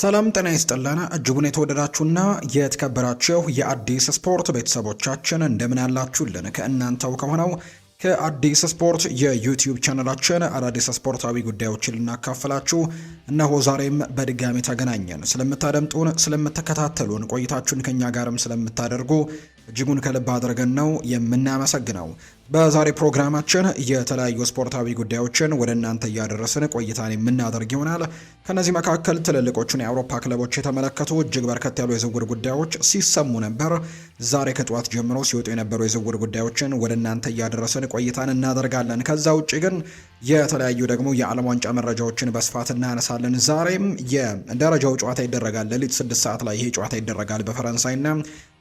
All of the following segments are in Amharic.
ሰላም ጤና ይስጥልን እጅጉን የተወደዳችሁና የተከበራችሁ የአዲስ ስፖርት ቤተሰቦቻችን እንደምን አላችሁልን? ከእናንተው ከሆነው ከአዲስ ስፖርት የዩቲዩብ ቻናላችን አዳዲስ ስፖርታዊ ጉዳዮችን ልናካፍላችሁ እነሆ ዛሬም በድጋሚ ተገናኘን። ስለምታደምጡን፣ ስለምትከታተሉን፣ ቆይታችሁን ከኛ ጋርም ስለምታደርጉ እጅጉን ከልብ አድርገን ነው የምናመሰግነው። በዛሬ ፕሮግራማችን የተለያዩ ስፖርታዊ ጉዳዮችን ወደ እናንተ እያደረስን ቆይታን የምናደርግ ይሆናል። ከነዚህ መካከል ትልልቆቹን የአውሮፓ ክለቦች የተመለከቱ እጅግ በርከት ያሉ የዝውውር ጉዳዮች ሲሰሙ ነበር። ዛሬ ከጠዋት ጀምሮ ሲወጡ የነበሩ የዝውውር ጉዳዮችን ወደ እናንተ እያደረስን ቆይታን እናደርጋለን። ከዛ ውጭ ግን የተለያዩ ደግሞ የዓለም ዋንጫ መረጃዎችን በስፋት እናነሳለን። ዛሬም የደረጃው ጨዋታ ይደረጋል። ሌሊት 6 ሰዓት ላይ ይሄ ጨዋታ ይደረጋል። በፈረንሳይና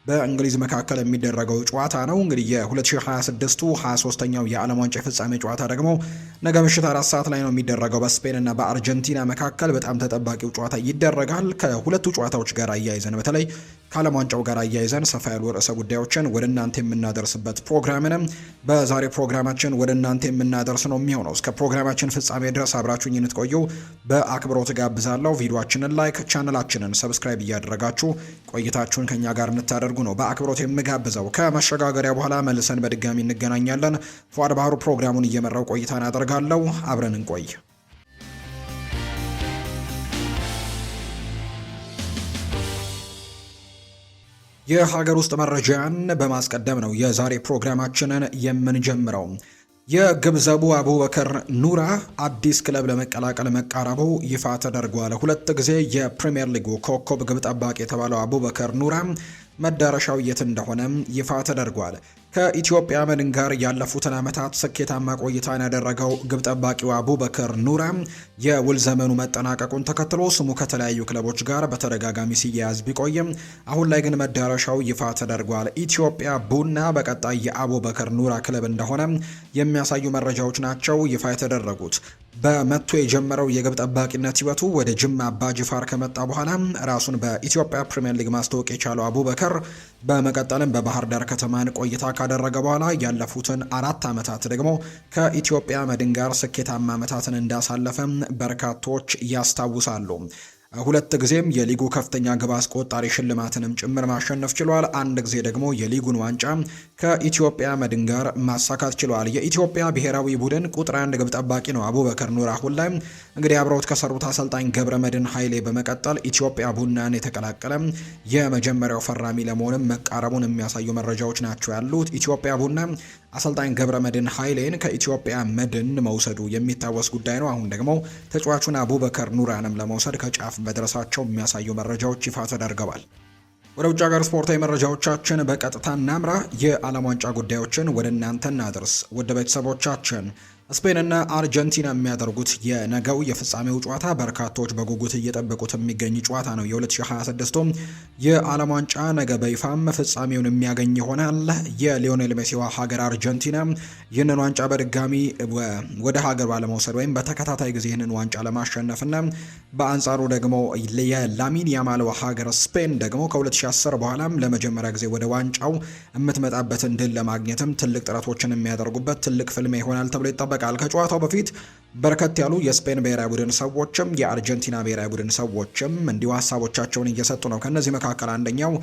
በእንግሊዝ መካከል የሚደረገው ጨዋታ ነው። እንግዲህ የ2026ቱ 23ኛው የዓለም ዋንጫ የፍጻሜ ጨዋታ ደግሞ ነገ ምሽት 4 ሰዓት ላይ ነው የሚደረገው። በስፔን እና በአርጀንቲና መካከል በጣም ተጠባቂው ጨዋታ ይደረጋል። ከሁለቱ ጨዋታዎች ጋር አያይዘን በተለይ ከዓለም ዋንጫው ጋር አያይዘን ሰፋ ያሉ ርዕሰ ጉዳዮችን ወደ እናንተ የምናደርስበት ፕሮግራምንም በዛሬ ፕሮግራማችን ወደ እናንተ የምናደርስ ነው የሚሆነው። እስከ ፕሮግራማችን ፍጻሜ ድረስ አብራችሁኝ እንድትቆዩ በአክብሮት ጋብዛለሁ። ቪዲዮአችንን ላይክ፣ ቻናላችንን ሰብስክራይብ እያደረጋችሁ ቆይታችሁን ከኛ ጋር እንታደርጉ ነው በአክብሮት የምጋብዘው። ከመሸጋገሪያ በኋላ መልሰን በድጋሚ እንገናኛለን። ፏድ ባህሩ ፕሮግራሙን እየመራው ቆይታን አደርጋለሁ። አብረን እንቆይ። የሀገር ውስጥ መረጃን በማስቀደም ነው የዛሬ ፕሮግራማችንን የምንጀምረው። የግብዘቡ አቡበከር ኑራ አዲስ ክለብ ለመቀላቀል መቃረቡ ይፋ ተደርጓል። 2 ጊዜ የፕሪሚየር ሊጉ ኮከብ ግብ ጠባቂ የተባለው አቡበከር ኑራ መዳረሻው የት እንደሆነ ይፋ ተደርጓል። ከኢትዮጵያ መድን ጋር ያለፉትን ዓመታት ስኬታማ ቆይታን ያደረገው ግብ ጠባቂው አቡበከር ኑራ የውል ዘመኑ መጠናቀቁን ተከትሎ ስሙ ከተለያዩ ክለቦች ጋር በተደጋጋሚ ሲያያዝ ቢቆይም አሁን ላይ ግን መዳረሻው ይፋ ተደርጓል። ኢትዮጵያ ቡና በቀጣይ የአቡበከር ኑራ ክለብ እንደሆነ የሚያሳዩ መረጃዎች ናቸው ይፋ የተደረጉት። በመቶ የጀመረው የግብ ጠባቂነት ህይወቱ ወደ ጅማ አባጅፋር ከመጣ በኋላ ራሱን በኢትዮጵያ ፕሪሚየር ሊግ ማስተዋወቅ የቻለው አቡበከር በመቀጠልም በባህር ዳር ከተማን ቆይታ ካደረገ በኋላ ያለፉትን 4 ዓመታት ደግሞ ከኢትዮጵያ መድን ጋር ስኬታማ ዓመታትን እንዳሳለፈ በርካቶች ያስታውሳሉ። 2 ጊዜም የሊጉ ከፍተኛ ግብ አስቆጣሪ ሽልማትንም ጭምር ማሸነፍ ችሏል። 1 ጊዜ ደግሞ የሊጉን ዋንጫ ከኢትዮጵያ መድን ጋር ማሳካት ችሏል። የኢትዮጵያ ብሔራዊ ቡድን ቁጥር 1 ግብ ጠባቂ ነው አቡበከር ኑር። አሁን ላይ እንግዲህ አብረውት ከሰሩት አሰልጣኝ ገብረ መድን ኃይሌ በመቀጠል ኢትዮጵያ ቡናን የተቀላቀለ የመጀመሪያው ፈራሚ ለመሆንም መቃረቡን የሚያሳዩ መረጃዎች ናቸው ያሉት። ኢትዮጵያ ቡና አሰልጣኝ ገብረ መድን ኃይሌን ከኢትዮጵያ መድን መውሰዱ የሚታወስ ጉዳይ ነው። አሁን ደግሞ ተጫዋቹን አቡበከር ኑራንም ለመውሰድ ከጫፍ በደረሳቸው የሚያሳዩ መረጃዎች ይፋ ተደርገዋል። ወደ ውጭ ሀገር ስፖርታዊ መረጃዎቻችን በቀጥታ እናምራ። የዓለም ዋንጫ ጉዳዮችን ወደ እናንተ እናድርስ። ውድ ቤተሰቦቻችን ስፔንና አርጀንቲና የሚያደርጉት የነገው የፍጻሜው ጨዋታ በርካቶች በጉጉት እየጠበቁት የሚገኝ ጨዋታ ነው። የ2026 የዓለም ዋንጫ ነገ በይፋም ፍጻሜውን የሚያገኝ ይሆናል። የሊዮኔል ሜሲዋ ሀገር አርጀንቲና ይህንን ዋንጫ በድጋሚ ወደ ሀገር ባለመውሰድ ወይም በተከታታይ ጊዜ ይህንን ዋንጫ ለማሸነፍና በአንጻሩ ደግሞ የላሚን ያማል ሀገር ስፔን ደግሞ ከ2010 በኋላም ለመጀመሪያ ጊዜ ወደ ዋንጫው የምትመጣበትን ድል ለማግኘትም ትልቅ ጥረቶችን የሚያደርጉበት ትልቅ ፍልሚያ ይሆናል ተብሎ ይጠበቃል። ከጨዋታው በፊት በርከት ያሉ የስፔን ብሔራዊ ቡድን ሰዎችም የአርጀንቲና ብሔራዊ ቡድን ሰዎችም እንዲሁ ሀሳቦቻቸውን እየሰጡ ነው። ከነዚህ መካከል አንደኛው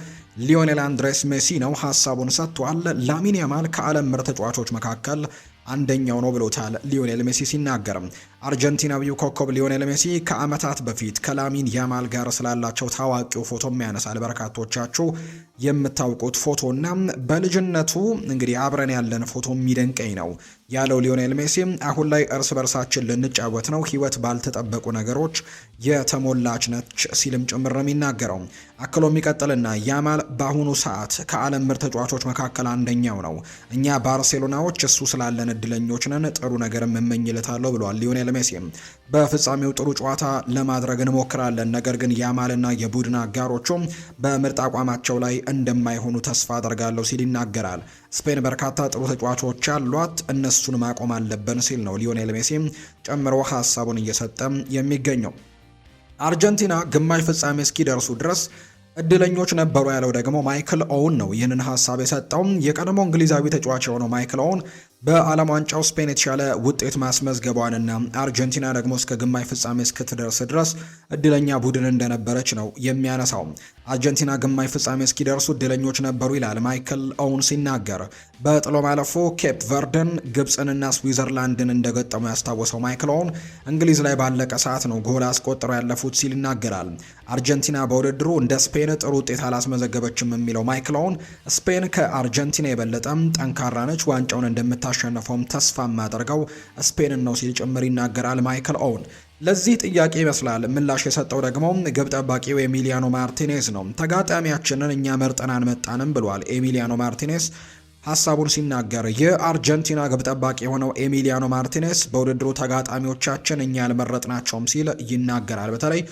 ሊዮኔል አንድሬስ ሜሲ ነው። ሀሳቡን ሰጥቷል። ላሚን ያማል ከዓለም ምርጥ ተጫዋቾች መካከል አንደኛው ነው ብሎታል ሊዮኔል ሜሲ ሲናገርም። አርጀንቲናዊው ኮከብ ሊዮኔል ሜሲ ከዓመታት በፊት ከላሚን ያማል ጋር ስላላቸው ታዋቂው ፎቶም ያነሳል። በርካቶቻችሁ የምታውቁት ፎቶና በልጅነቱ እንግዲህ አብረን ያለን ፎቶ የሚደንቀኝ ነው ያለው ሊዮኔል ሜሲ አሁን ላይ እርስ በርሳችን ልንጫወት ነው፣ ህይወት ባልተጠበቁ ነገሮች የተሞላች ነች ሲልም ጭምር ነው የሚናገረው። አክሎ የሚቀጥልና ያማል በአሁኑ ሰዓት ከዓለም ምርጥ ተጫዋቾች መካከል አንደኛው ነው። እኛ ባርሴሎናዎች እሱ ስላለን እድለኞች ነን፣ ጥሩ ነገርም እመኝለታለሁ ብሏል ሊዮኔል ሜሲ። በፍጻሜው ጥሩ ጨዋታ ለማድረግ እንሞክራለን፣ ነገር ግን ያማልና የቡድን አጋሮቹ በምርጥ አቋማቸው ላይ እንደማይሆኑ ተስፋ አደርጋለሁ ሲል ይናገራል። ስፔን በርካታ ጥሩ ተጫዋቾች አሏት፣ እነሱን ማቆም አለብን ሲል ነው ሊዮኔል ሜሲ ጨምሮ ሀሳቡን እየሰጠ የሚገኘው። አርጀንቲና ግማሽ ፍጻሜ እስኪደርሱ ድረስ እድለኞች ነበሩ ያለው ደግሞ ማይክል ኦውን ነው ይህንን ሀሳብ የሰጠው። የቀድሞ እንግሊዛዊ ተጫዋች የሆነው ማይክል ኦውን በዓለም ዋንጫው ስፔን የተሻለ ውጤት ማስመዝገቧንና አርጀንቲና ደግሞ እስከ ግማሽ ፍጻሜ እስክትደርስ ድረስ እድለኛ ቡድን እንደነበረች ነው የሚያነሳው። አርጀንቲና ግማሽ ፍጻሜ እስኪደርሱ እድለኞች ነበሩ ይላል ማይክል ኦውን ሲናገር። በጥሎ ማለፉ ኬፕ ቨርደን፣ ግብፅንና ስዊዘርላንድን እንደገጠሙ ያስታወሰው ማይክል ኦውን እንግሊዝ ላይ ባለቀ ሰዓት ነው ጎል አስቆጥረው ያለፉት ሲል ይናገራል። አርጀንቲና በውድድሩ እንደ ስፔን ጥሩ ውጤት አላስመዘገበችም የሚለው ማይክል ኦውን ስፔን ከአርጀንቲና የበለጠም ጠንካራ ነች፣ ዋንጫውን እንደምታሸንፈውም ተስፋ የማደርገው ስፔንን ነው ሲል ጭምር ይናገራል ማይክል ኦውን። ለዚህ ጥያቄ ይመስላል ምላሽ የሰጠው ደግሞ ግብ ጠባቂው ኤሚሊያኖ ማርቲኔዝ ነው። ተጋጣሚያችንን እኛ መርጠን አንመጣንም ብሏል ኤሚሊያኖ ማርቲኔዝ ሀሳቡን ሲናገር። የአርጀንቲና ግብ ጠባቂ የሆነው ኤሚሊያኖ ማርቲኔዝ በውድድሩ ተጋጣሚዎቻችን እኛ ያልመረጥናቸውም ሲል ይናገራል። በተለይ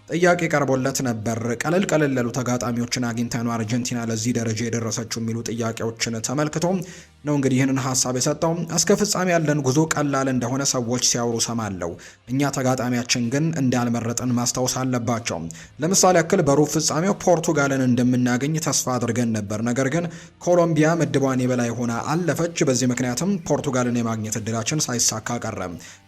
ጥያቄ ቀርቦለት ነበር። ቀለል ያሉ ተጋጣሚዎችን አግኝታ ነው አርጀንቲና ለዚህ ደረጃ የደረሰችው የሚሉ ጥያቄዎችን ተመልክቶ ነው እንግዲህ ይህንን ሀሳብ የሰጠው። እስከ ፍጻሜ ያለን ጉዞ ቀላል እንደሆነ ሰዎች ሲያወሩ ሰማለው፣ እኛ ተጋጣሚያችን ግን እንዳልመረጥን ማስታወስ አለባቸው። ለምሳሌ ያክል በሩብ ፍጻሜው ፖርቱጋልን እንደምናገኝ ተስፋ አድርገን ነበር፣ ነገር ግን ኮሎምቢያ ምድቧን የበላይ ሆና አለፈች። በዚህ ምክንያትም ፖርቱጋልን የማግኘት እድላችን ሳይሳካ ቀረ።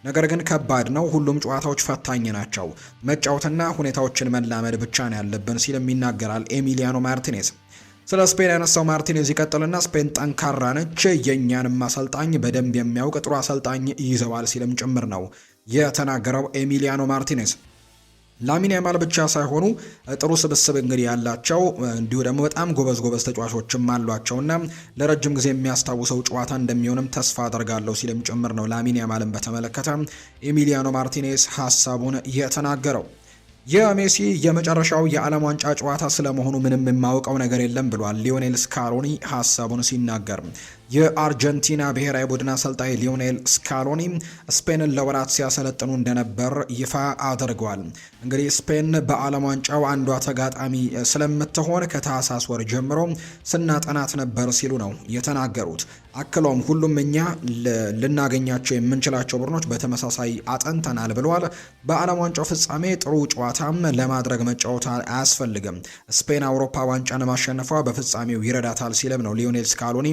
ነገር ግን ከባድ ነው፣ ሁሉም ጨዋታዎች ፈታኝ ናቸው፣ መጫወትና ሁኔታዎችን መላመድ ብቻ ነው ያለብን ሲልም ይናገራል ኤሚሊያኖ ማርቲኔዝ። ስለ ስፔን ያነሳው ማርቲኔዝ ይቀጥልና ስፔን ጠንካራ ነች፣ የእኛንም አሰልጣኝ በደንብ የሚያውቅ ጥሩ አሰልጣኝ ይዘዋል ሲልም ጭምር ነው የተናገረው ኤሚሊያኖ ማርቲኔዝ። ላሚን ያማል ብቻ ሳይሆኑ ጥሩ ስብስብ እንግዲህ ያላቸው እንዲሁ ደግሞ በጣም ጎበዝ ተጫዋቾችም አሏቸውና ለረጅም ጊዜ የሚያስታውሰው ጨዋታ እንደሚሆንም ተስፋ አደርጋለሁ ሲልም ጭምር ነው ላሚን ያማልን በተመለከተ ኤሚሊያኖ ማርቲኔዝ ሀሳቡን የተናገረው። የሜሲ የመጨረሻው የዓለም ዋንጫ ጨዋታ ስለመሆኑ ምንም የማውቀው ነገር የለም ብሏል ሊዮኔል ስካሎኒ ሀሳቡን ሲናገር። የአርጀንቲና ብሔራዊ ቡድን አሰልጣኝ ሊዮኔል ስካሎኒ ስፔንን ለወራት ሲያሰለጥኑ እንደነበር ይፋ አድርገዋል። እንግዲህ ስፔን በዓለም ዋንጫው አንዷ ተጋጣሚ ስለምትሆን ከታህሳስ ወር ጀምሮ ስናጠናት ነበር ሲሉ ነው የተናገሩት። አክለውም ሁሉም እኛ ልናገኛቸው የምንችላቸው ቡድኖች በተመሳሳይ አጠንተናል ብለዋል። በዓለም ዋንጫው ፍጻሜ ጥሩ ጨዋታም ለማድረግ መጫወት አያስፈልግም። ስፔን አውሮፓ ዋንጫን ማሸነፏ በፍጻሜው ይረዳታል ሲልም ነው ሊዮኔል ስካሎኒ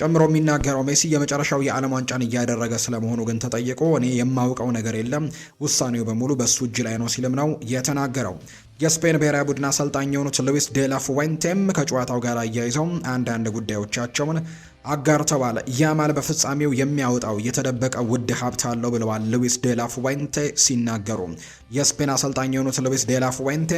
ጨምሮ የሚናገረው። ሜሲ የመጨረሻው የዓለም ዋንጫን እያደረገ ስለመሆኑ ግን ተጠይቆ እኔ የማውቀው ነገር የለም፣ ውሳኔው በሙሉ በሱ እጅ ላይ ነው ሲልም ነው የተናገረው። የስፔን ብሔራዊ ቡድን አሰልጣኝ የሆኑት ሉዊስ ዴላ ፉዌንቴም ከጨዋታው ጋር አያይዘው አንዳንድ ጉዳዮቻቸውን አጋርተዋል። ያማል በፍጻሜው የሚያወጣው የተደበቀ ውድ ሀብት አለው ብለዋል ሉዊስ ዴላ ፉዌንቴ ሲናገሩ። የስፔን አሰልጣኝ የሆኑት ሉዊስ ዴላ ፉዌንቴ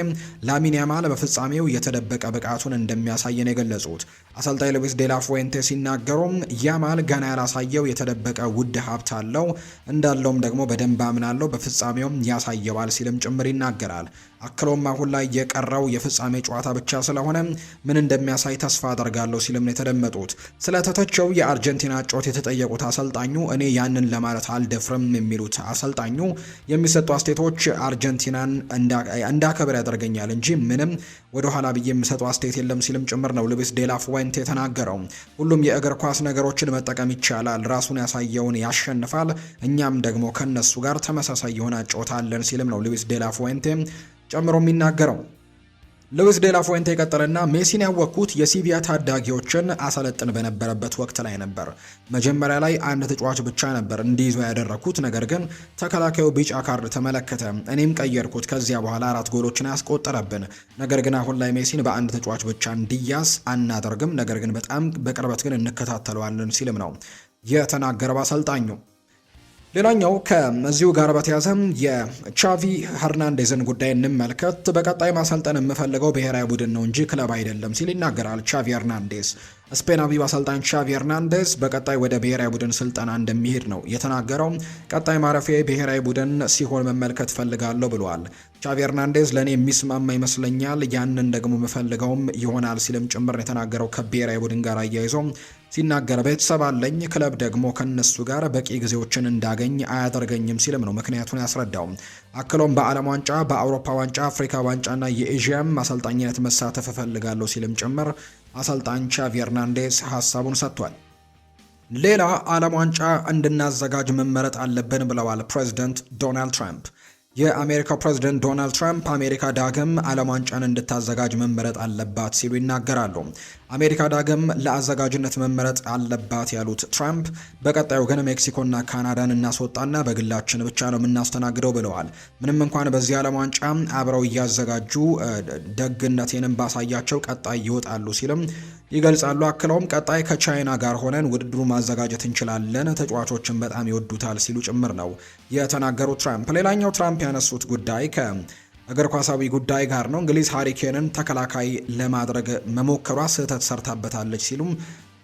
ላሚን ያማል በፍጻሜው የተደበቀ ብቃቱን እንደሚያሳየን የገለጹት አሰልጣኝ ሉዊስ ዴላ ፉዌንቴ ሲናገሩ ያማል ገና ያላሳየው የተደበቀ ውድ ሀብት አለው እንዳለውም ደግሞ በደንብ አምናለው፣ በፍጻሜውም ያሳየዋል ሲልም ጭምር ይናገራል። አክሎም አሁን ላይ የቀረው የፍጻሜ ጨዋታ ብቻ ስለሆነ ምን እንደሚያሳይ ተስፋ አደርጋለሁ ሲልም ነው የተደመጡት። ስለተተቸው የአርጀንቲና ጨዋታ የተጠየቁት አሰልጣኙ እኔ ያንን ለማለት አልደፍርም የሚሉት አሰልጣኙ የሚሰጡ አስተያየቶች አርጀንቲናን እንዳከብር ያደርገኛል እንጂ ምንም ወደ ኋላ ብዬ የሚሰጠው አስተያየት የለም ሲልም ጭምር ነው ሉዊስ ዴላ ፉዌንቴ የተናገረው። ሁሉም የእግር ኳስ ነገሮችን መጠቀም ይቻላል፣ ራሱን ያሳየውን ያሸንፋል፣ እኛም ደግሞ ከነሱ ጋር ተመሳሳይ የሆነ ጨዋታ አለን ሲልም ነው ሉዊስ ዴላ ፉዌንቴ ጨምሮ የሚናገረው። ሉዊስ ዴላ ፉዌንቴ ቀጠለና ሜሲን ያወቅኩት የሲቪያ ታዳጊዎችን አሰለጥን በነበረበት ወቅት ላይ ነበር። መጀመሪያ ላይ አንድ ተጫዋች ብቻ ነበር እንዲይዞ ያደረኩት፣ ነገር ግን ተከላካዩ ቢጫ ካርድ ተመለከተ፣ እኔም ቀየርኩት። ከዚያ በኋላ 4 ጎሎችን ያስቆጠረብን። ነገር ግን አሁን ላይ ሜሲን በአንድ ተጫዋች ብቻ እንዲያዝ አናደርግም፣ ነገር ግን በጣም በቅርበት ግን እንከታተለዋለን ሲልም ነው የተናገረው አሰልጣኙ። ሌላኛው ከዚሁ ጋር በተያያዘ የቻቪ ሄርናንዴዝን ጉዳይ እንመልከት። በቀጣይ ማሰልጠን የምፈልገው ብሔራዊ ቡድን ነው እንጂ ክለብ አይደለም ሲል ይናገራል ቻቪ ሄርናንዴዝ። ስፔናዊው አሰልጣኝ ቻቪ ሄርናንዴዝ በቀጣይ ወደ ብሔራዊ ቡድን ስልጠና እንደሚሄድ ነው የተናገረው። ቀጣይ ማረፊያ ብሔራዊ ቡድን ሲሆን መመልከት ፈልጋለሁ ብለዋል። ቻቪ ሄርናንዴዝ ለእኔ የሚስማማ ይመስለኛል፣ ያንን ደግሞ የምፈልገውም ይሆናል ሲልም ጭምር የተናገረው ከብሔራዊ ቡድን ጋር አያይዞ ሲናገር ቤተሰብ አለኝ፣ ክለብ ደግሞ ከነሱ ጋር በቂ ጊዜዎችን እንዳገኝ አያደርገኝም ሲልም ነው ምክንያቱን ያስረዳው። አክሎም በዓለም ዋንጫ፣ በአውሮፓ ዋንጫ፣ አፍሪካ ዋንጫና የኤዥያም አሰልጣኝነት መሳተፍ እፈልጋለሁ ሲልም ጭምር አሰልጣኝ ቻቪ ሄርናንዴዝ ሀሳቡን ሰጥቷል። ሌላ ዓለም ዋንጫ እንድናዘጋጅ መመረጥ አለብን ብለዋል ፕሬዚደንት ዶናልድ ትራምፕ። የአሜሪካው ፕሬዝዳንት ዶናልድ ትራምፕ አሜሪካ ዳግም ዓለም ዋንጫን እንድታዘጋጅ መመረጥ አለባት ሲሉ ይናገራሉ። አሜሪካ ዳግም ለአዘጋጅነት መመረጥ አለባት ያሉት ትራምፕ በቀጣዩ ግን ሜክሲኮና ካናዳን እናስወጣና በግላችን ብቻ ነው የምናስተናግደው ብለዋል። ምንም እንኳን በዚህ ዓለም ዋንጫ አብረው እያዘጋጁ ደግነቴንም ባሳያቸው ቀጣይ ይወጣሉ ሲልም ይገልጻሉ። አክለውም ቀጣይ ከቻይና ጋር ሆነን ውድድሩ ማዘጋጀት እንችላለን፣ ተጫዋቾችን በጣም ይወዱታል ሲሉ ጭምር ነው የተናገሩት ትራምፕ። ሌላኛው ትራምፕ ያነሱት ጉዳይ ከእግር ኳሳዊ ጉዳይ ጋር ነው። እንግሊዝ ሃሪኬንን ተከላካይ ለማድረግ መሞከሯ ስህተት ሰርታበታለች ሲሉም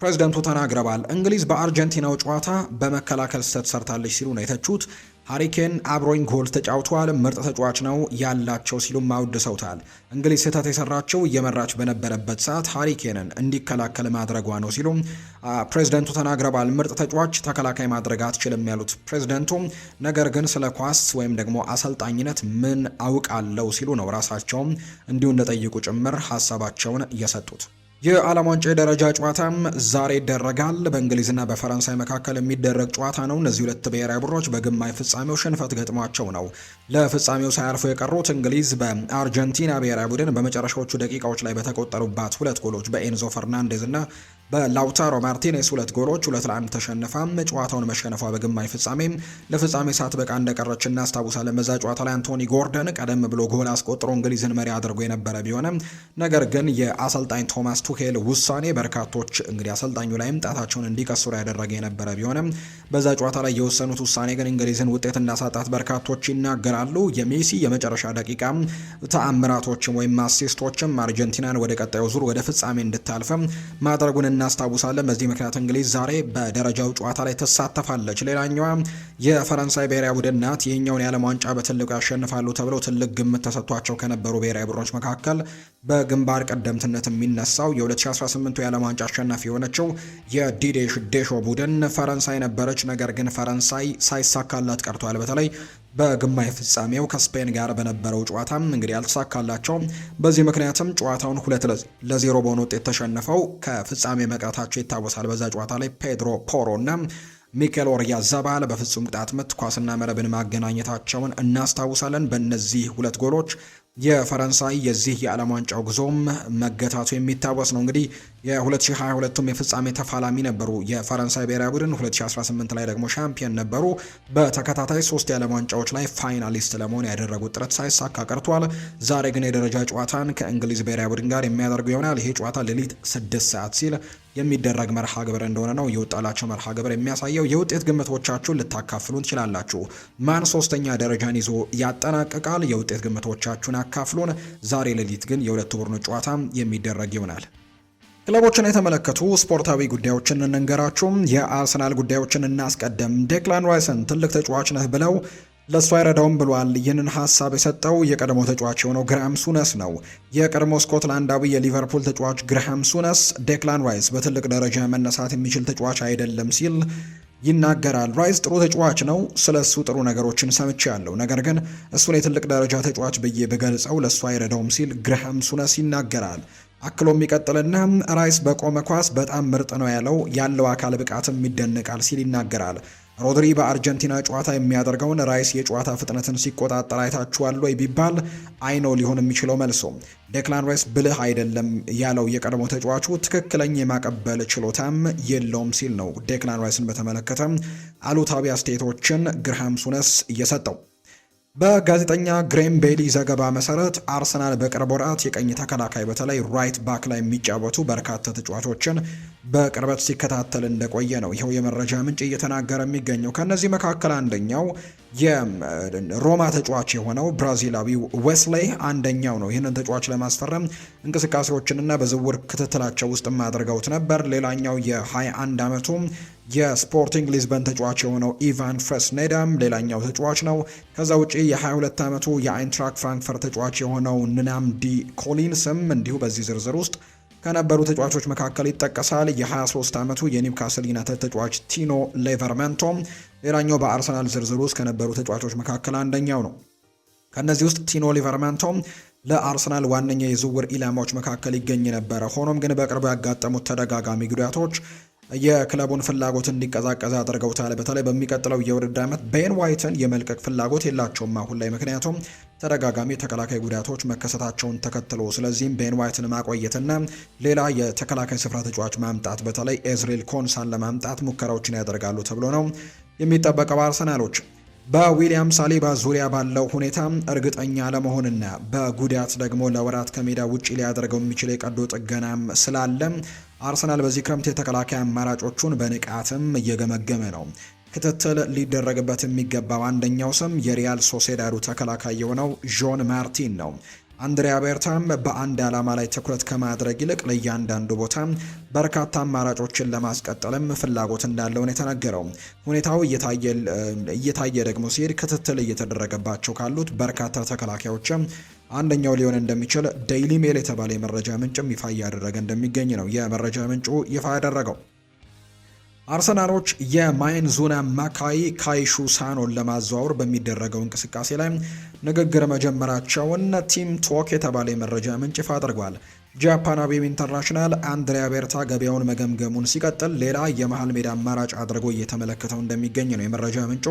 ፕሬዝደንቱ ተናግረዋል። እንግሊዝ በአርጀንቲናው ጨዋታ በመከላከል ስህተት ሰርታለች ሲሉ ነው የተቹት። ሃሪኬን አብሮኝ ጎል ተጫውቷል፣ ምርጥ ተጫዋች ነው ያላቸው ሲሉም አውድሰውታል። እንግሊዝ ስህተት የሰራቸው እየመራች በነበረበት ሰዓት ሃሪኬንን እንዲከላከል ማድረጓ ነው ሲሉም ፕሬዝደንቱ ተናግረዋል። ምርጥ ተጫዋች ተከላካይ ማድረግ አትችልም ያሉት ፕሬዝደንቱ ነገር ግን ስለ ኳስ ወይም ደግሞ አሰልጣኝነት ምን አውቃለው ሲሉ ነው ራሳቸውም እንዲሁ እንደጠይቁ ጭምር ሀሳባቸውን እየሰጡት። የዓለም ዋንጫ የደረጃ ጨዋታም ዛሬ ይደረጋል። በእንግሊዝና በፈረንሳይ መካከል የሚደረግ ጨዋታ ነው። እነዚህ ሁለት ብሔራዊ ቡድኖች በግማሽ ፍጻሜው ሽንፈት ገጥሟቸው ነው ለፍጻሜው ሳያልፉ የቀሩት። እንግሊዝ በአርጀንቲና ብሔራዊ ቡድን በመጨረሻዎቹ ደቂቃዎች ላይ በተቆጠሩባት 2 ጎሎች በኤንዞ ፈርናንዴዝ እና በላውታሮ ማርቲኔስ 2 ጎሎች 2-1 ተሸንፋ ጨዋታውን መሸነፏ በግማሽ ፍጻሜ ለፍጻሜ ሳትበቃ እንደቀረች እናስታውሳለን። በዛ ጨዋታ ላይ አንቶኒ ጎርደን ቀደም ብሎ ጎል አስቆጥሮ እንግሊዝን መሪ አድርጎ የነበረ ቢሆንም ነገር ግን የአሰልጣኝ ቶማስ ቱኬል ውሳኔ በርካቶች እንግዲህ አሰልጣኙ ላይም ጣታቸውን እንዲቀስሩ ያደረገ የነበረ ቢሆንም በዛ ጨዋታ ላይ የወሰኑት ውሳኔ ግን እንግሊዝን ውጤት እንዳሳጣት በርካቶች ይናገራሉ። የሜሲ የመጨረሻ ደቂቃ ተአምራቶችም ወይም አሲስቶችም አርጀንቲናን ወደ ቀጣዩ ዙር ወደ ፍጻሜ እንድታልፍ ማድረጉን እናስታውሳለን። በዚህ ምክንያት እንግሊዝ ዛሬ በደረጃው ጨዋታ ላይ ትሳተፋለች። ሌላኛዋ የፈረንሳይ ብሔራዊ ቡድን ናት። ይህኛውን የዓለም ዋንጫ በትልቁ ያሸንፋሉ ተብለው ትልቅ ግምት ተሰጥቷቸው ከነበሩ ብሔራዊ ቡድኖች መካከል በግንባር ቀደምትነት የሚነሳው የ2018 የዓለም ዋንጫ አሸናፊ የሆነችው የዲዴሽ ዴሾ ቡድን ፈረንሳይ ነበረች። ነገር ግን ፈረንሳይ ሳይሳካላት ቀርቷል። በተለይ በግማሽ ፍጻሜው ከስፔን ጋር በነበረው ጨዋታም እንግዲህ አልተሳካላቸውም። በዚህ ምክንያትም ጨዋታውን 2-0 በሆነ ውጤት ተሸንፈው ከፍጻሜ መቅረታቸው ይታወሳል። በዛ ጨዋታ ላይ ፔድሮ ፖሮ እና ሚኬል ኦያርዛባል በፍጹም ቅጣት ምት ኳስና መረብን ማገናኘታቸውን እናስታውሳለን። በእነዚህ 2 ጎሎች የፈረንሳይ የዚህ የዓለም ዋንጫው ጉዞም መገታቱ የሚታወስ ነው። እንግዲህ የ2022ቱም የፍጻሜ ተፋላሚ ነበሩ የፈረንሳይ ብሔራዊ ቡድን። 2018 ላይ ደግሞ ሻምፒዮን ነበሩ። በተከታታይ 3 የዓለም ዋንጫዎች ላይ ፋይናሊስት ለመሆን ያደረጉት ጥረት ሳይሳካ ቀርቷል። ዛሬ ግን የደረጃ ጨዋታን ከእንግሊዝ ብሔራዊ ቡድን ጋር የሚያደርጉ ይሆናል። ይሄ ጨዋታ ሌሊት 6 ሰዓት ሲል የሚደረግ መርሃ ግብር እንደሆነ ነው የወጣላቸው መርሃ ግብር የሚያሳየው። የውጤት ግምቶቻችሁን ልታካፍሉን ትችላላችሁ። ማን 3ኛ ደረጃን ይዞ ያጠናቅቃል? የውጤት ግምቶቻችሁን አካፍሉን። ዛሬ ሌሊት ግን የሁለቱ ቡድኖች ጨዋታ የሚደረግ ይሆናል። ክለቦችን የተመለከቱ ስፖርታዊ ጉዳዮችን እንንገራችሁ። የአርሰናል ጉዳዮችን እናስቀድም። ዴክላን ራይስን ትልቅ ተጫዋች ነህ ብለው ለእሱ አይረዳውም ብሏል። ይህንን ሀሳብ የሰጠው የቀድሞ ተጫዋች የሆነው ግራሃም ሱነስ ነው። የቀድሞ ስኮትላንዳዊ የሊቨርፑል ተጫዋች ግራሃም ሱነስ ዴክላን ራይስ በትልቅ ደረጃ መነሳት የሚችል ተጫዋች አይደለም ሲል ይናገራል። ራይስ ጥሩ ተጫዋች ነው፣ ስለ እሱ ጥሩ ነገሮችን ሰምቻለሁ፣ ነገር ግን እሱን የትልቅ ደረጃ ተጫዋች ብዬ ብገልጸው ለእሱ አይረዳውም ሲል ግራሃም ሱነስ ይናገራል። አክሎ የሚቀጥልና ራይስ በቆመ ኳስ በጣም ምርጥ ነው ያለው አካል ብቃትም ይደነቃል ሲል ይናገራል። ሮድሪ በአርጀንቲና ጨዋታ የሚያደርገውን ራይስ የጨዋታ ፍጥነትን ሲቆጣጠር አይታችኋል ወይ ቢባል አይነው ሊሆን የሚችለው መልሶ ዴክላን ራይስ ብልህ አይደለም ያለው የቀድሞ ተጫዋቹ ትክክለኛ የማቀበል ችሎታም የለውም ሲል ነው ዴክላን ራይስን በተመለከተ አሉታዊ አስተያየቶችን ግራሃም ሱነስ እየሰጠው። በጋዜጠኛ ግሬም ቤሊ ዘገባ መሰረት አርሰናል በቅርብ ወራት የቀኝ ተከላካይ በተለይ ራይት ባክ ላይ የሚጫወቱ በርካታ ተጫዋቾችን በቅርበት ሲከታተል እንደቆየ ነው ይኸው የመረጃ ምንጭ እየተናገረ የሚገኘው። ከነዚህ መካከል አንደኛው የሮማ ተጫዋች የሆነው ብራዚላዊው ዌስሌይ አንደኛው ነው። ይህንን ተጫዋች ለማስፈረም እንቅስቃሴዎችንና በዝውውር ክትትላቸው ውስጥ አድርገውት ነበር። ሌላኛው የ21 ዓመቱ የስፖርቲንግ ሊዝበን ተጫዋች የሆነው ኢቫን ፍሬስኔዳም ሌላኛው ተጫዋች ነው። ከዛ ውጪ የ22 ዓመቱ የአይንትራክ ፍራንክፈርት ተጫዋች የሆነው ንናምዲ ኮሊንስም እንዲሁ በዚህ ዝርዝር ውስጥ ከነበሩ ተጫዋቾች መካከል ይጠቀሳል። የ23 ዓመቱ የኒውካስል ዩናይትድ ተጫዋች ቲኖ ሌቨርመንቶ ሌላኛው በአርሰናል ዝርዝር ውስጥ ከነበሩ ተጫዋቾች መካከል አንደኛው ነው። ከነዚህ ውስጥ ቲኖ ሊቨርመንቶ ለአርሰናል ዋነኛ የዝውውር ኢላማዎች መካከል ይገኝ ነበረ። ሆኖም ግን በቅርቡ ያጋጠሙት ተደጋጋሚ ጉዳቶች የክለቡን ፍላጎት እንዲቀዛቀዝ አድርገውታል። በተለይ በሚቀጥለው የውድድር ዓመት ቤን ዋይትን የመልቀቅ ፍላጎት የላቸውም አሁን ላይ፣ ምክንያቱም ተደጋጋሚ የተከላካይ ጉዳቶች መከሰታቸውን ተከትሎ። ስለዚህም ቤን ዋይትን ማቆየትና ሌላ የተከላካይ ስፍራ ተጫዋች ማምጣት፣ በተለይ ኤዝሬል ኮንሳን ለማምጣት ሙከራዎችን ያደርጋሉ ተብሎ ነው የሚጠበቀው አርሰናሎች። በዊሊያም ሳሊባ ዙሪያ ባለው ሁኔታ እርግጠኛ ለመሆንና በጉዳት ደግሞ ለወራት ከሜዳ ውጪ ሊያደርገው የሚችል የቀዶ ጥገናም ስላለ አርሰናል በዚህ ክረምት የተከላካይ አማራጮቹን በንቃትም እየገመገመ ነው። ክትትል ሊደረግበት የሚገባው አንደኛው ስም የሪያል ሶሴዳዱ ተከላካይ የሆነው ዦን ማርቲን ነው። አንድሪያ ቤርታም በአንድ ዓላማ ላይ ትኩረት ከማድረግ ይልቅ ለእያንዳንዱ ቦታ በርካታ አማራጮችን ለማስቀጠልም ፍላጎት እንዳለው ነው የተነገረው። ሁኔታው እየታየ ደግሞ ሲሄድ ክትትል እየተደረገባቸው ካሉት በርካታ ተከላካዮችም አንደኛው ሊሆን እንደሚችል ዴይሊ ሜል የተባለ የመረጃ ምንጭም ይፋ እያደረገ እንደሚገኝ ነው የመረጃ ምንጩ ይፋ ያደረገው። አርሰናሎች የማይንዙን አማካይ ካይሹ ሳኖን ለማዘዋወር በሚደረገው እንቅስቃሴ ላይ ንግግር መጀመራቸውን ቲም ቶክ የተባለ የመረጃ ምንጭ ይፋ አድርጓል። ጃፓናዊው ኢንተርናሽናል አንድሪያ ቤርታ ገበያውን መገምገሙን ሲቀጥል ሌላ የመሃል ሜዳ አማራጭ አድርጎ እየተመለከተው እንደሚገኝ ነው የመረጃ ምንጩ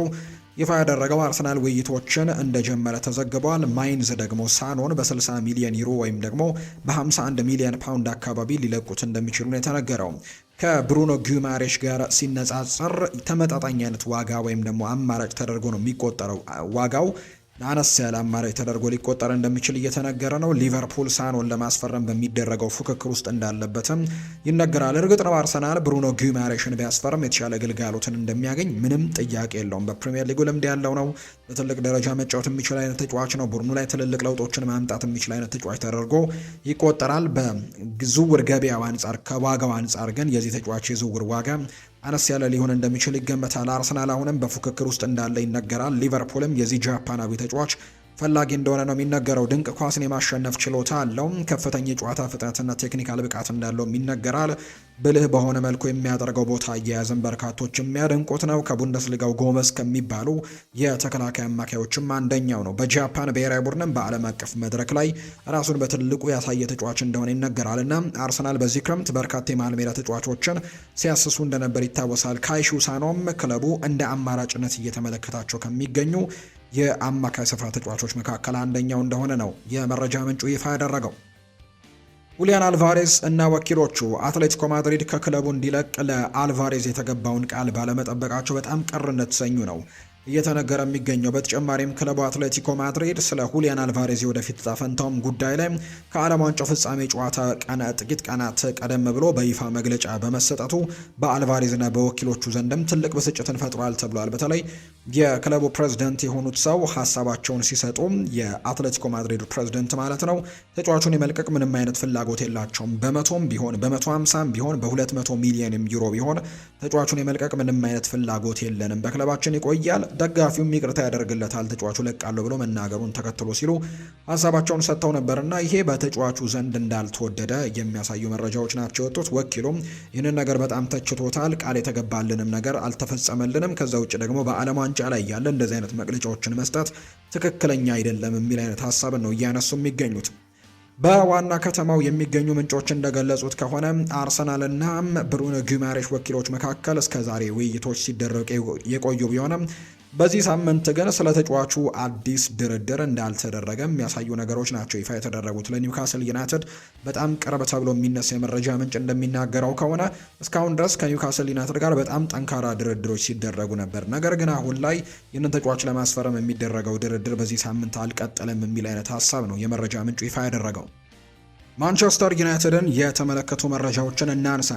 ይፋ ያደረገው። አርሰናል ውይይቶችን እንደጀመረ ተዘግቧል። ማይንዝ ደግሞ ሳኖን በ60 ሚሊዮን ዩሮ ወይም ደግሞ በ51 ሚሊዮን ፓውንድ አካባቢ ሊለቁት እንደሚችሉ ነው የተነገረው። ከብሩኖ ጊማሬሽ ጋር ሲነጻጸር ተመጣጣኝ አይነት ዋጋ ወይም ደግሞ አማራጭ ተደርጎ ነው የሚቆጠረው። ዋጋው አነስ ያለ አማራጭ ተደርጎ ሊቆጠር እንደሚችል እየተነገረ ነው። ሊቨርፑል ሳኖን ለማስፈረም በሚደረገው ፉክክር ውስጥ እንዳለበትም ይነገራል። እርግጥ ነው አርሰናል ብሩኖ ጊማሬሽን ቢያስፈርም የተሻለ ግልጋሎትን እንደሚያገኝ ምንም ጥያቄ የለውም። በፕሪሚየር ሊጉ ልምድ ያለው ነው። በትልቅ ደረጃ መጫወት የሚችል አይነት ተጫዋች ነው። ቡድኑ ላይ ትልልቅ ለውጦችን ማምጣት የሚችል አይነት ተጫዋች ተደርጎ ይቆጠራል። በዝውውር ገበያው አንጻር ከዋጋው አንጻር ግን የዚህ ተጫዋች የዝውውር ዋጋ አነስ ያለ ሊሆን እንደሚችል ይገመታል። አርሰናል አሁንም በፉክክር ውስጥ እንዳለ ይነገራል። ሊቨርፑልም የዚህ ጃፓናዊ ተጫዋች ፈላጊ እንደሆነ ነው የሚነገረው። ድንቅ ኳስን የማሸነፍ ችሎታ አለው። ከፍተኛ የጨዋታ ፍጥነትና ቴክኒካል ብቃት እንዳለው ይነገራል። ብልህ በሆነ መልኩ የሚያደርገው ቦታ አያያዝን በርካቶች የሚያደንቁት ነው። ከቡንደስሊጋው ጎመዝ ከሚባሉ የተከላካይ አማካዮችም አንደኛው ነው። በጃፓን ብሔራዊ ቡድንም በዓለም አቀፍ መድረክ ላይ ራሱን በትልቁ ያሳየ ተጫዋች እንደሆነ ይነገራል እና አርሰናል በዚህ ክረምት በርካታ የመሃል ሜዳ ተጫዋቾችን ሲያስሱ እንደነበር ይታወሳል። ካይሹ ሳኖም ክለቡ እንደ አማራጭነት እየተመለከታቸው ከሚገኙ የአማካይ ስፍራ ተጫዋቾች መካከል አንደኛው እንደሆነ ነው የመረጃ ምንጩ ይፋ ያደረገው። ሁሊያን አልቫሬዝ እና ወኪሎቹ አትሌቲኮ ማድሪድ ከክለቡ እንዲለቅ ለአልቫሬዝ የተገባውን ቃል ባለመጠበቃቸው በጣም ቅር እንደተሰኙ ነው እየተነገረ የሚገኘው። በተጨማሪም ክለቡ አትሌቲኮ ማድሪድ ስለ ሁሊያን አልቫሬዝ ወደፊት ዕጣ ፈንታውም ጉዳይ ላይ ከዓለም ዋንጫው ፍጻሜ ጨዋታ ጥቂት ቀናት ቀደም ብሎ በይፋ መግለጫ በመሰጠቱ በአልቫሬዝና በወኪሎቹ ዘንድም ትልቅ ብስጭትን ፈጥሯል ተብሏል። በተለይ የክለቡ ፕሬዝዳንት የሆኑት ሰው ሀሳባቸውን ሲሰጡ የአትሌቲኮ ማድሪድ ፕሬዝዳንት ማለት ነው ተጫዋቹን የመልቀቅ ምንም አይነት ፍላጎት የላቸውም። በመቶም ቢሆን በ150 ቢሆን በ200 ሚሊዮን ዩሮ ቢሆን ተጫዋቹን የመልቀቅ ምንም አይነት ፍላጎት የለንም፣ በክለባችን ይቆያል፣ ደጋፊውም ይቅርታ ያደርግለታል ተጫዋቹ ለቃለሁ ብሎ መናገሩን ተከትሎ ሲሉ ሀሳባቸውን ሰጥተው ነበርና ይሄ በተጫዋቹ ዘንድ እንዳልተወደደ የሚያሳዩ መረጃዎች ናቸው የወጡት። ወኪሉም ይህንን ነገር በጣም ተችቶታል፣ ቃል የተገባልንም ነገር አልተፈጸመልንም፣ ከዛ ውጭ ደግሞ በዓለም ዋንጫ ላይ ያለ እንደዚህ አይነት መግለጫዎችን መስጠት ትክክለኛ አይደለም የሚል አይነት ሀሳብን ነው እያነሱ የሚገኙት። በዋና ከተማው የሚገኙ ምንጮች እንደገለጹት ከሆነ አርሰናልና ብሩኖ ጊማሬሽ ወኪሎች መካከል እስከዛሬ ውይይቶች ሲደረጉ የቆዩ ቢሆንም በዚህ ሳምንት ግን ስለ ተጫዋቹ አዲስ ድርድር እንዳልተደረገ የሚያሳዩ ነገሮች ናቸው ይፋ የተደረጉት። ለኒውካስል ዩናይትድ በጣም ቅርብ ተብሎ የሚነሳ የመረጃ ምንጭ እንደሚናገረው ከሆነ እስካሁን ድረስ ከኒውካስል ዩናይትድ ጋር በጣም ጠንካራ ድርድሮች ሲደረጉ ነበር። ነገር ግን አሁን ላይ ይህንን ተጫዋች ለማስፈረም የሚደረገው ድርድር በዚህ ሳምንት አልቀጠለም የሚል አይነት ሀሳብ ነው የመረጃ ምንጩ ይፋ ያደረገው። ማንቸስተር ዩናይትድን የተመለከቱ መረጃዎችን እናንሳ።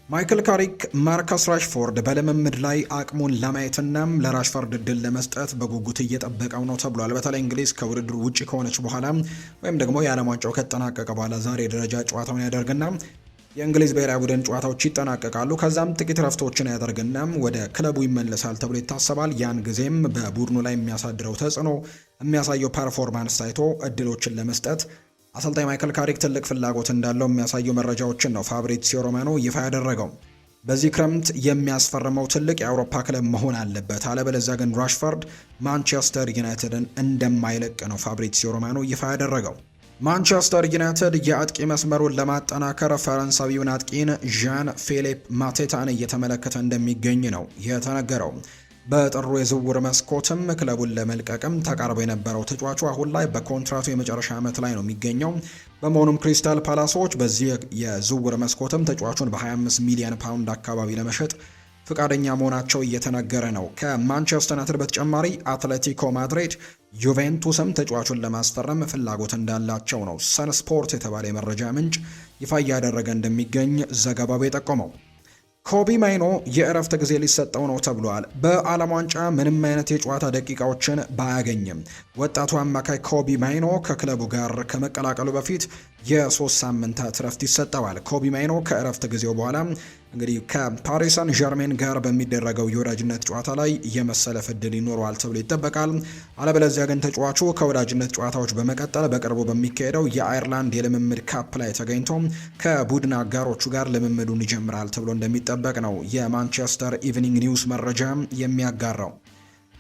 ማይክል ካሪክ ማርከስ ራሽፎርድ በልምምድ ላይ አቅሙን ለማየትና ለራሽፎርድ እድል ለመስጠት በጉጉት እየጠበቀው ነው ተብሏል። በተለይ እንግሊዝ ከውድድሩ ውጪ ከሆነች በኋላ ወይም ደግሞ የዓለም ዋንጫው ከተጠናቀቀ በኋላ ዛሬ ደረጃ ጨዋታውን ያደርግና የእንግሊዝ ብሔራዊ ቡድን ጨዋታዎች ይጠናቀቃሉ። ከዛም ጥቂት ረፍቶችን ያደርግና ወደ ክለቡ ይመለሳል ተብሎ ይታሰባል። ያን ጊዜም በቡድኑ ላይ የሚያሳድረው ተጽዕኖ የሚያሳየው ፐርፎርማንስ ታይቶ እድሎችን ለመስጠት አሰልጣኝ ማይክል ካሪክ ትልቅ ፍላጎት እንዳለው የሚያሳዩ መረጃዎችን ነው ፋብሪዚዮ ሮማኖ ይፋ ያደረገው። በዚህ ክረምት የሚያስፈርመው ትልቅ የአውሮፓ ክለብ መሆን አለበት፣ አለበለዚያ ግን ራሽፎርድ ማንቸስተር ዩናይትድን እንደማይለቅ ነው ፋብሪዚዮ ሮማኖ ይፋ ያደረገው። ማንቸስተር ዩናይትድ የአጥቂ መስመሩን ለማጠናከር ፈረንሳዊውን አጥቂን ዣን ፊሊፕ ማቴታን እየተመለከተ እንደሚገኝ ነው የተነገረው። በጥሩ የዝውውር መስኮትም ክለቡን ለመልቀቅም ተቃርቦ የነበረው ተጫዋቹ አሁን ላይ በኮንትራቱ የመጨረሻ ዓመት ላይ ነው የሚገኘው። በመሆኑም ክሪስታል ፓላሶች በዚህ የዝውውር መስኮትም ተጫዋቹን በ25 ሚሊዮን ፓውንድ አካባቢ ለመሸጥ ፍቃደኛ መሆናቸው እየተነገረ ነው። ከማንቸስተር ዩናይትድ በተጨማሪ አትሌቲኮ ማድሪድ፣ ዩቬንቱስም ተጫዋቹን ለማስፈረም ፍላጎት እንዳላቸው ነው ሰን ስፖርት የተባለ የመረጃ ምንጭ ይፋ እያደረገ እንደሚገኝ ዘገባው የጠቆመው። ኮቢ ማይኖ የእረፍት ጊዜ ሊሰጠው ነው ተብሏል። በዓለም ዋንጫ ምንም አይነት የጨዋታ ደቂቃዎችን ባያገኝም ወጣቱ አማካይ ኮቢ ማይኖ ከክለቡ ጋር ከመቀላቀሉ በፊት የ3 ሳምንታት እረፍት ይሰጠዋል። ኮቢ ማይኖ ከእረፍት ጊዜው በኋላ እንግዲህ ከፓሪስ ሰን ዠርሜን ጋር በሚደረገው የወዳጅነት ጨዋታ ላይ የመሰለፍ ዕድል ይኖረዋል ተብሎ ይጠበቃል። አለበለዚያ ግን ተጫዋቹ ከወዳጅነት ጨዋታዎች በመቀጠል በቅርቡ በሚካሄደው የአየርላንድ የልምምድ ካፕ ላይ ተገኝቶ ከቡድን አጋሮቹ ጋር ልምምዱን ይጀምራል ተብሎ እንደሚጠበቅ ነው የማንቸስተር ኢቭኒንግ ኒውስ መረጃ የሚያጋራው።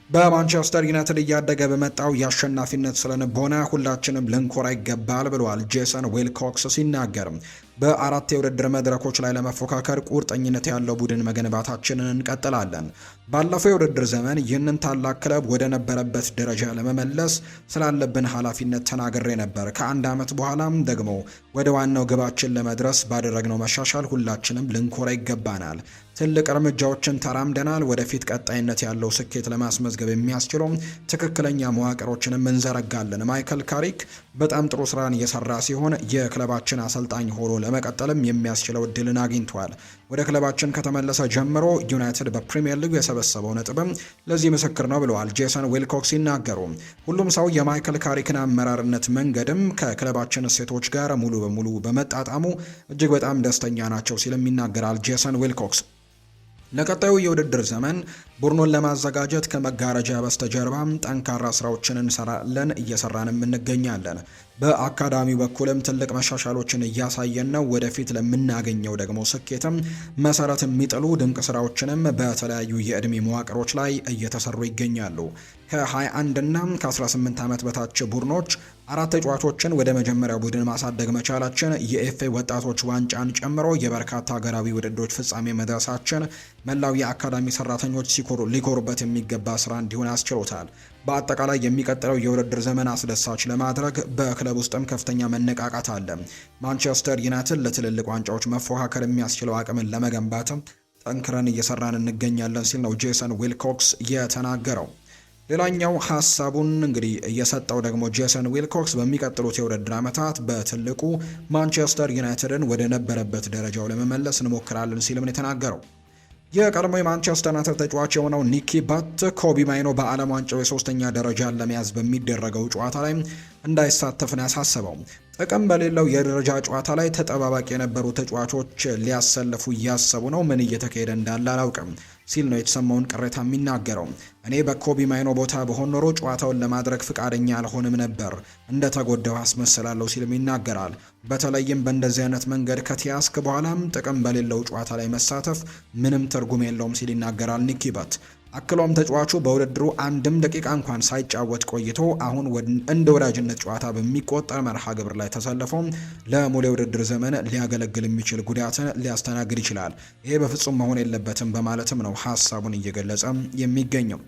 በማንቸስተር ዩናይትድ እያደገ በመጣው የአሸናፊነት ስለንቦና ሁላችንም ልንኮራ ይገባል ብለዋል ጄሰን ዊልኮክስ ሲናገር። በአራት የውድድር መድረኮች ላይ ለመፎካከር ቁርጠኝነት ያለው ቡድን መገንባታችንን እንቀጥላለን። ባለፈው የውድድር ዘመን ይህንን ታላቅ ክለብ ወደ ነበረበት ደረጃ ለመመለስ ስላለብን ኃላፊነት ተናግሬ ነበር። ከአንድ ዓመት በኋላም ደግሞ ወደ ዋናው ግባችን ለመድረስ ባደረግነው መሻሻል ሁላችንም ልንኮራ ይገባናል። ትልቅ እርምጃዎችን ተራምደናል። ወደፊት ቀጣይነት ያለው ስኬት ለማስመዝገብ የሚያስችሉ ትክክለኛ መዋቅሮችንም እንዘረጋለን። ማይክል ካሪክ በጣም ጥሩ ስራን እየሰራ ሲሆን የክለባችን አሰልጣኝ ሆኖ ለመቀጠልም የሚያስችለው እድልን አግኝቷል። ወደ ክለባችን ከተመለሰ ጀምሮ ዩናይትድ በፕሪሚየር ሊግ የሰበሰበው ነጥብም ለዚህ ምስክር ነው ብለዋል ጄሰን ዊልኮክስ ሲናገሩ። ሁሉም ሰው የማይክል ካሪክን አመራርነት መንገድም ከክለባችን እሴቶች ጋር ሙሉ በሙሉ በመጣጣሙ እጅግ በጣም ደስተኛ ናቸው ሲልም ይናገራል ጄሰን ዊልኮክስ። ለቀጣዩ የውድድር ዘመን ቡድኑን ለማዘጋጀት ከመጋረጃ በስተጀርባ ጠንካራ ስራዎችን እንሰራለን፣ እየሰራንም እንገኛለን። በአካዳሚው በኩልም ትልቅ መሻሻሎችን እያሳየን ነው። ወደፊት ለምናገኘው ደግሞ ስኬትም መሰረት የሚጥሉ ድንቅ ስራዎችንም በተለያዩ የእድሜ መዋቅሮች ላይ እየተሰሩ ይገኛሉ። ከ21 እና ከ18 ዓመት በታች ቡድኖች 4 ተጫዋቾችን ወደ መጀመሪያው ቡድን ማሳደግ መቻላችን፣ የኤፍኤ ወጣቶች ዋንጫን ጨምሮ የበርካታ ሀገራዊ ውድድሮች ፍጻሜ መድረሳችን መላው የአካዳሚ ሰራተኞች ሊኮሩበት የሚገባ ስራ እንዲሆን ያስችሎታል። በአጠቃላይ የሚቀጥለው የውድድር ዘመን አስደሳች ለማድረግ በክለብ ውስጥም ከፍተኛ መነቃቃት አለ። ማንቸስተር ዩናይትድ ለትልልቅ ዋንጫዎች መፎካከር የሚያስችለው አቅምን ለመገንባት ጠንክረን እየሰራን እንገኛለን ሲል ነው ጄሰን ዊልኮክስ የተናገረው። ሌላኛው ሀሳቡን እንግዲህ እየሰጠው ደግሞ ጄሰን ዊልኮክስ በሚቀጥሉት የውድድር ዓመታት በትልቁ ማንቸስተር ዩናይትድን ወደ ነበረበት ደረጃው ለመመለስ እንሞክራለን ሲልም ነው የተናገረው። የቀድሞ የማንቸስተር ዩናይትድ ተጫዋች የሆነው ኒኪ ባት ኮቢ ማይኖ በዓለም ዋንጫው የሶስተኛ ደረጃን ለመያዝ በሚደረገው ጨዋታ ላይ እንዳይሳተፍ ነው ያሳሰበው። ጥቅም በሌለው የደረጃ ጨዋታ ላይ ተጠባባቂ የነበሩ ተጫዋቾች ሊያሰልፉ እያሰቡ ነው። ምን እየተካሄደ እንዳለ አላውቅም ሲል ነው የተሰማውን ቅሬታ የሚናገረው። እኔ በኮቢ ማይኖ ቦታ በሆን ኖሮ ጨዋታውን ለማድረግ ፍቃደኛ አልሆንም ነበር፣ እንደ ተጎዳው አስመስላለሁ ሲልም ይናገራል። በተለይም በእንደዚህ አይነት መንገድ ከተያዝክ በኋላም ጥቅም በሌለው ጨዋታ ላይ መሳተፍ ምንም ትርጉም የለውም ሲል ይናገራል ኒኪ ባት። አክሎም ተጫዋቹ በውድድሩ አንድም ደቂቃ እንኳን ሳይጫወት ቆይቶ አሁን እንደ ወዳጅነት ጨዋታ በሚቆጠር መርሃ ግብር ላይ ተሰልፎ ለሙሉ የውድድር ዘመን ሊያገለግል የሚችል ጉዳትን ሊያስተናግድ ይችላል። ይሄ በፍጹም መሆን የለበትም በማለትም ነው ሀሳቡን እየገለጸ የሚገኘው።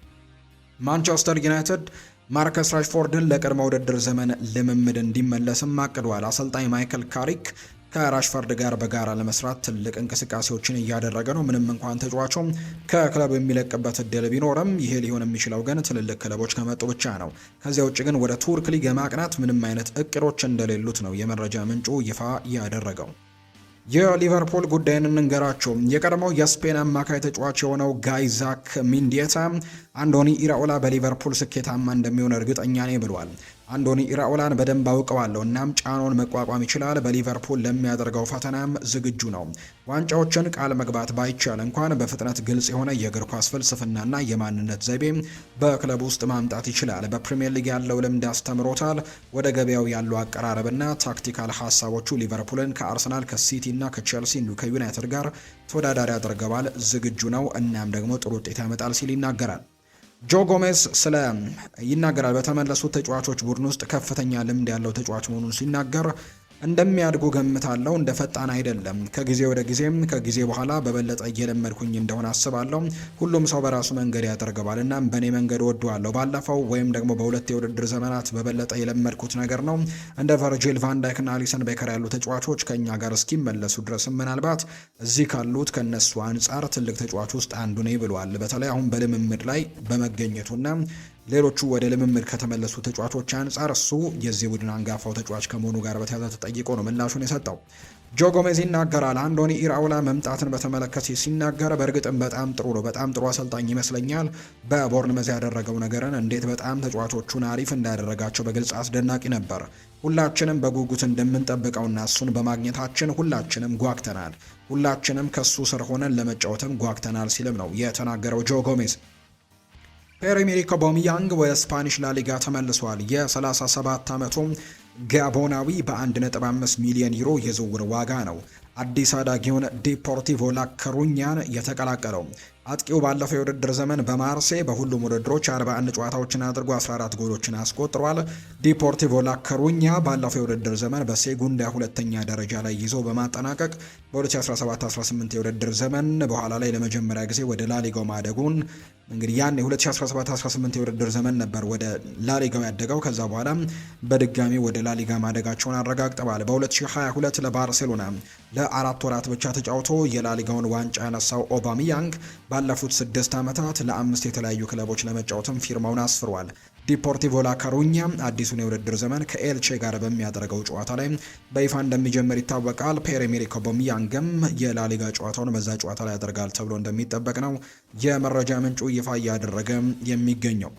ማንቸስተር ዩናይትድ ማርከስ ራሽፎርድን ለቅድመ ውድድር ዘመን ልምምድ እንዲመለስም አቅዷል። አሰልጣኝ ማይክል ካሪክ ከራሽፈርድ ጋር በጋራ ለመስራት ትልቅ እንቅስቃሴዎችን እያደረገ ነው። ምንም እንኳን ተጫዋቹም ከክለቡ የሚለቅበት እድል ቢኖርም ይሄ ሊሆን የሚችለው ግን ትልልቅ ክለቦች ከመጡ ብቻ ነው። ከዚያ ውጭ ግን ወደ ቱርክ ሊግ የማቅናት ምንም አይነት እቅዶች እንደሌሉት ነው የመረጃ ምንጩ ይፋ ያደረገው። የሊቨርፑል ጉዳይን እንንገራቸው። የቀድሞው የስፔን አማካይ ተጫዋች የሆነው ጋይዛክ ሚንዲየታ አንዶኒ ኢራኦላ በሊቨርፑል ስኬታማ እንደሚሆን እርግጠኛ ነኝ ብሏል። አንዶኒ ኢራኦላን በደንብ አውቀዋለሁ፣ እናም ጫናውን መቋቋም ይችላል። በሊቨርፑል ለሚያደርገው ፈተናም ዝግጁ ነው። ዋንጫዎችን ቃል መግባት ባይቻል እንኳን በፍጥነት ግልጽ የሆነ የእግር ኳስ ፍልስፍናና የማንነት ዘይቤ በክለብ ውስጥ ማምጣት ይችላል። በፕሪሚየር ሊግ ያለው ልምድ አስተምሮታል። ወደ ገበያው ያለው አቀራረብና ታክቲካል ሀሳቦቹ ሊቨርፑልን ከአርሰናል፣ ከሲቲ እና ከቼልሲ እንዲሁ ከዩናይትድ ጋር ተወዳዳሪ አድርገዋል። ዝግጁ ነው፣ እናም ደግሞ ጥሩ ውጤት ያመጣል ሲል ይናገራል። ጆ ጎሜዝ ይናገራል። በተመለሱት ተጫዋቾች ቡድን ውስጥ ከፍተኛ ልምድ ያለው ተጫዋች መሆኑን ሲናገር እንደሚያድጉ ገምታለሁ። እንደ ፈጣን አይደለም። ከጊዜ ወደ ጊዜም ከጊዜ በኋላ በበለጠ እየለመድኩኝ እንደሆነ አስባለሁ። ሁሉም ሰው በራሱ መንገድ ያደርገዋል እና በእኔ መንገድ ወደዋለሁ። ባለፈው ወይም ደግሞ በሁለት የውድድር ዘመናት በበለጠ የለመድኩት ነገር ነው። እንደ ቨርጂል ቫን ዳይክ እና አሊሰን ቤከር ያሉ ተጫዋቾች ከኛ ጋር እስኪመለሱ ድረስም ምናልባት እዚህ ካሉት ከነሱ አንጻር ትልቅ ተጫዋች ውስጥ አንዱ ነኝ ብሏል። በተለይ አሁን በልምምድ ላይ በመገኘቱና ሌሎቹ ወደ ልምምድ ከተመለሱ ተጫዋቾች አንጻር እሱ የዚህ ቡድን አንጋፋው ተጫዋች ከመሆኑ ጋር በተያያዘ ተጠይቆ ነው ምላሹን የሰጠው። ጆ ጎሜዝ ይናገራል። አንዶኒ ኢራኦላ መምጣትን በተመለከተ ሲናገር በእርግጥም በጣም ጥሩ ነው፣ በጣም ጥሩ አሰልጣኝ ይመስለኛል። በቦርንመዝ ያደረገው ነገርን እንዴት በጣም ተጫዋቾቹን አሪፍ እንዳደረጋቸው በግልጽ አስደናቂ ነበር። ሁላችንም በጉጉት እንደምንጠብቀውና እሱን በማግኘታችን ሁላችንም ጓግተናል። ሁላችንም ከሱ ስር ሆነን ለመጫወትም ጓግተናል ሲልም ነው የተናገረው ጆ ጎሜዝ። ፒየር-ኤመሪክ አውባሜያንግ ወደ ስፓኒሽ ላሊጋ ተመልሷል። የ37 ዓመቱ ጋቦናዊ በ1.5 ሚሊዮን ዩሮ የዝውውር ዋጋ ነው አዲስ አዳጊውን ዲፖርቲቮ ላከሩኛን የተቀላቀለው። አጥቂው ባለፈው የውድድር ዘመን በማርሴ በሁሉም ውድድሮች 41 ጨዋታዎችን አድርጎ 14 ጎሎችን አስቆጥሯል። ዲፖርቲቮ ላከሩኛ ባለፈው የውድድር ዘመን በሴጉንዳ ሁለተኛ ደረጃ ላይ ይዞ በማጠናቀቅ በ2017-18 የውድድር ዘመን በኋላ ላይ ለመጀመሪያ ጊዜ ወደ ላሊጋው ማደጉን እንግዲህ ያን የ2017-18 የውድድር ዘመን ነበር ወደ ላሊጋው ያደገው። ከዛ በኋላ በድጋሚ ወደ ላሊጋ ማደጋቸውን አረጋግጠዋል። በ2022 ለባርሴሎና ለአራት ወራት ብቻ ተጫውቶ የላሊጋውን ዋንጫ ያነሳው አውባሜያንግ ባለፉት 6 ዓመታት ለ5 የተለያዩ ክለቦች ለመጫወትም ፊርማውን አስፍሯል። ዲፖርቲቮ ላካሩኛ አዲሱን የውድድር ዘመን ከኤልቼ ጋር በሚያደርገው ጨዋታ ላይ በይፋ እንደሚጀምር ይታወቃል። ፒየር-ኤመሪክ አውባሜያንግም የላሊጋ ጨዋታውን በዛ ጨዋታ ላይ ያደርጋል ተብሎ እንደሚጠበቅ ነው የመረጃ ምንጩ ይፋ እያደረገ የሚገኘው።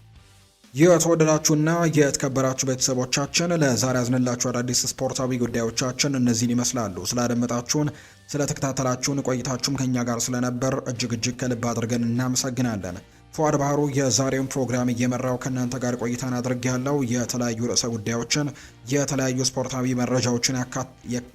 የተወደዳችሁና የተከበራችሁ ቤተሰቦቻችን ለዛሬ ያዝንላችሁ አዳዲስ ስፖርታዊ ጉዳዮቻችን እነዚህን ይመስላሉ። ስላደመጣችሁን፣ ስለተከታተላችሁን ቆይታችሁም ከኛ ጋር ስለነበር እጅግ ከልብ አድርገን እናመሰግናለን። ፉአድ ባህሩ የዛሬውን ፕሮግራም እየመራው ከእናንተ ጋር ቆይታን አድርጌያለሁ። የተለያዩ ርዕሰ ጉዳዮችን፣ የተለያዩ ስፖርታዊ መረጃዎችን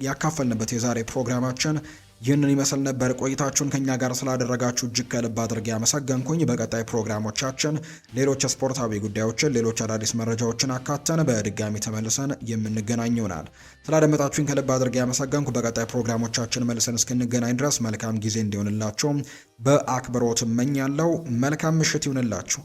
ያካፈልንበት የዛሬ ፕሮግራማችን ይህንን ይመስል ነበር። ቆይታችሁን ከኛ ጋር ስላደረጋችሁ እጅግ ከልብ አድርጌ ያመሰገንኩኝ። በቀጣይ ፕሮግራሞቻችን ሌሎች ስፖርታዊ ጉዳዮችን፣ ሌሎች አዳዲስ መረጃዎችን አካተን በድጋሚ ተመልሰን የምንገናኝ ይሆናል። ስላደመጣችሁኝ ከልብ አድርጌ ያመሰገንኩ። በቀጣይ ፕሮግራሞቻችን መልሰን እስክንገናኝ ድረስ መልካም ጊዜ እንዲሆንላችሁ በአክብሮት እመኛለሁ። መልካም ምሽት ይሁንላችሁ።